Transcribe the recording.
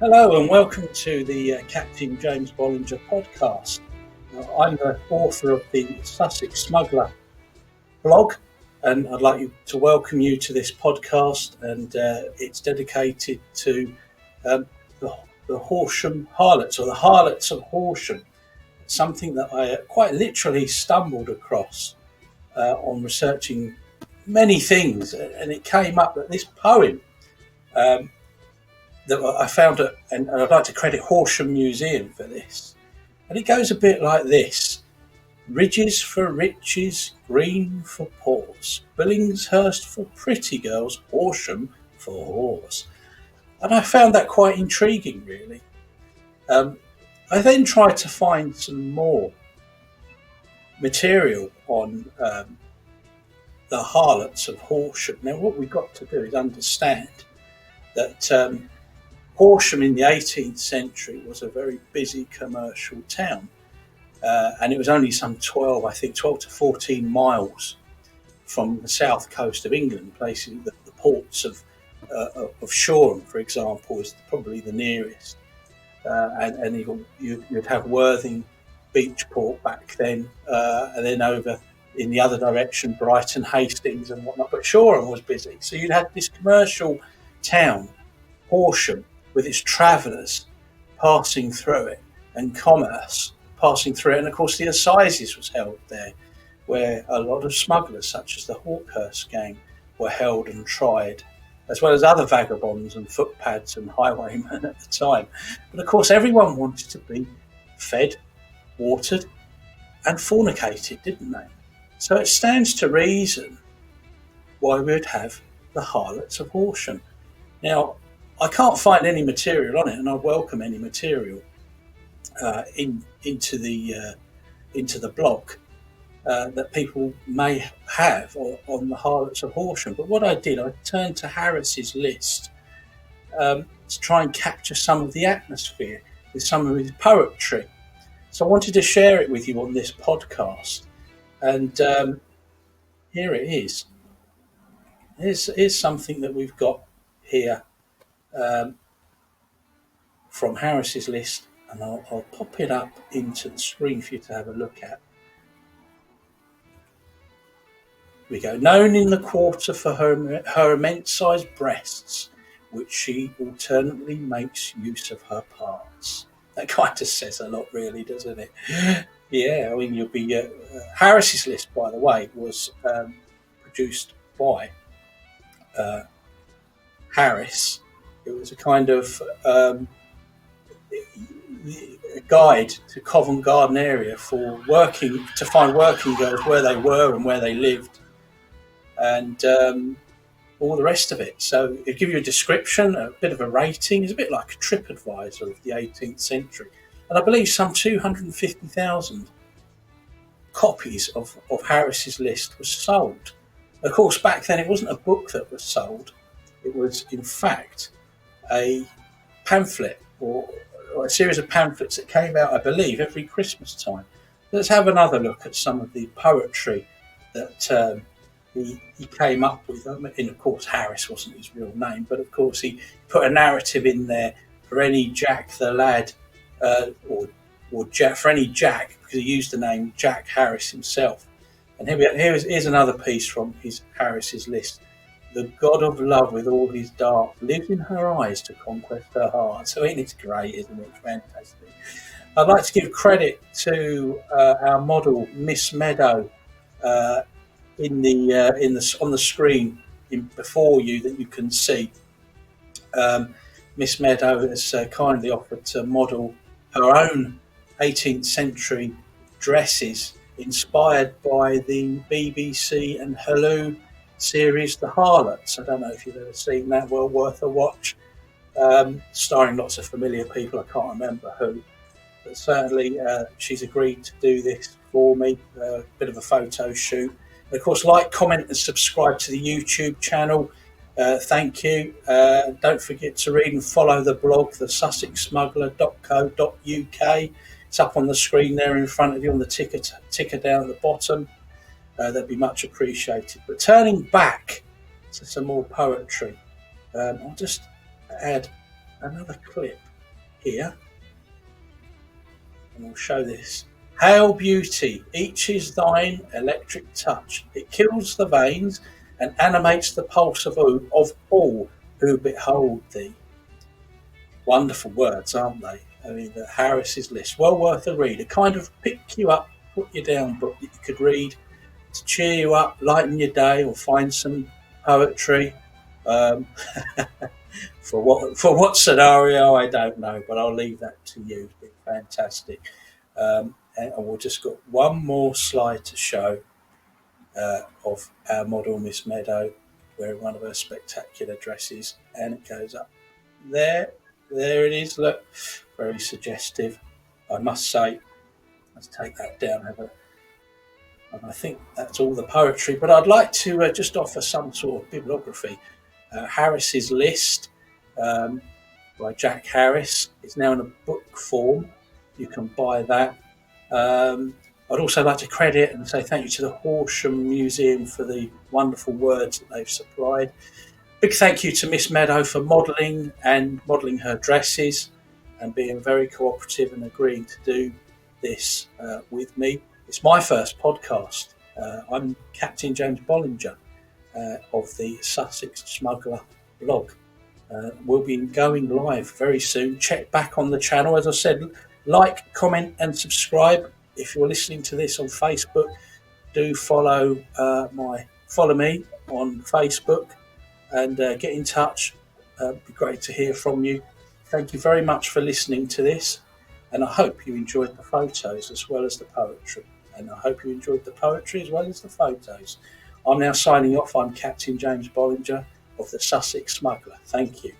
Hello and welcome to the Captain James Bollinger podcast. I'm the author of the Sussex Smuggler blog, and I'd like to welcome you to this podcast, and it's dedicated to the Horsham Harlots, or the Harlots of Horsham, something that I quite literally stumbled across on researching many things, and it came up that this poem that I found, and I'd like to credit Horsham Museum for this. And it goes a bit like this: ridges for riches, green for paws, Billingshurst for pretty girls, Horsham for whores. And I found that quite intriguing, really. I then tried to find some more material on the Harlots of Horsham. Now, what we've got to do is understand that Horsham in the 18th century was a very busy commercial town, and it was only some 12 to 14 miles from the south coast of England. Places, the ports of Shoreham, for example, is probably the nearest, and you'd have Worthing Beach Port back then, and then over in the other direction, Brighton, Hastings and whatnot, but Shoreham was busy. So you'd have this commercial town, Horsham, with its travellers passing through it and commerce passing through it. And of course the assizes was held there, where a lot of smugglers such as the Hawkhurst gang were held and tried, as well as other vagabonds and footpads and highwaymen at the time. But of course everyone wanted to be fed, watered and fornicated, didn't they? So it stands to reason why we would have the Harlots of Horsham. Now, I can't find any material on it, and I welcome any material into the blog that people may have on the Harlots of Horsham. But what I did, I turned to Harris's list to try and capture some of the atmosphere with some of his poetry. So I wanted to share it with you on this podcast, and here it is. Here's something that we've got here. From Harris's list, and I'll pop it up into the screen for you to have a look at. We go. Known in the quarter for her immense-sized breasts, which she alternately makes use of her parts. That kind of says a lot, really, doesn't it? Yeah, I mean, you'll be. Harris's list, by the way, was produced by Harris. It was a kind of a guide to Covent Garden area to find working girls where they were and where they lived, and all the rest of it. So it'll give you a description, a bit of a rating. It's a bit like a TripAdvisor of the 18th century. And I believe some 250,000 copies of Harris's list was sold. Of course, back then it wasn't a book that was sold. It was, in fact, a pamphlet or a series of pamphlets that came out, I believe, every Christmas time. Let's have another look at some of the poetry that he came up with. And of course, Harris wasn't his real name, but of course he put a narrative in there for any Jack the lad, or Jack, for any Jack, because he used the name Jack Harris himself. And here's another piece from Harris's list. The god of love with all his dart lives in her eyes to conquest her heart. So it's great, isn't it? Fantastic. I'd like to give credit to our model, Miss Meadow, on the screen before you that you can see. Miss Meadow has kindly offered to model her own 18th century dresses inspired by the BBC and Hulu series The Harlots. I don't know if you've ever seen that. Well worth a watch, starring lots of familiar people. I can't remember who, but certainly she's agreed to do this for me, a bit of a photo shoot. And of course, like, comment and subscribe to the YouTube channel. Thank you. Don't forget to read and follow the blog, the sussexsmuggler.co.uk. It's up on the screen there in front of you on the ticker down at the bottom. That'd be much appreciated. But turning back to some more poetry, I'll just add another clip here, and we'll show this. Hail beauty, each is thine electric touch. It kills the veins and animates the pulse of all who behold thee. Wonderful words, aren't they? I mean, Harris's list, well worth a read. It kind of pick you up, put you down book that you could read to cheer you up, lighten your day, or find some poetry. For what scenario, I don't know, but I'll leave that to you. It's been fantastic. And we've just got one more slide to show of our model Miss Meadow wearing one of her spectacular dresses, and it goes up there. There it is. Look, very suggestive, I must say. Let's take that down. And I think that's all the poetry. But I'd like to just offer some sort of bibliography. Harris's List by Jack Harris. It's now in a book form. You can buy that. I'd also like to credit and say thank you to the Horsham Museum for the wonderful words that they've supplied. Big thank you to Miss Meadow for modelling her dresses and being very cooperative and agreeing to do this with me. It's my first podcast. I'm Captain James Bollinger of the Sussex Smuggler blog. We'll be going live very soon. Check back on the channel. As I said, like, comment and subscribe. If you're listening to this on Facebook, do follow me on Facebook and get in touch. It'd be great to hear from you. Thank you very much for listening to this, and I hope you enjoyed the photos as well as the poetry. And I hope you enjoyed the poetry as well as the photos. I'm now signing off. I'm Captain James Bollinger of the Sussex Smuggler. Thank you.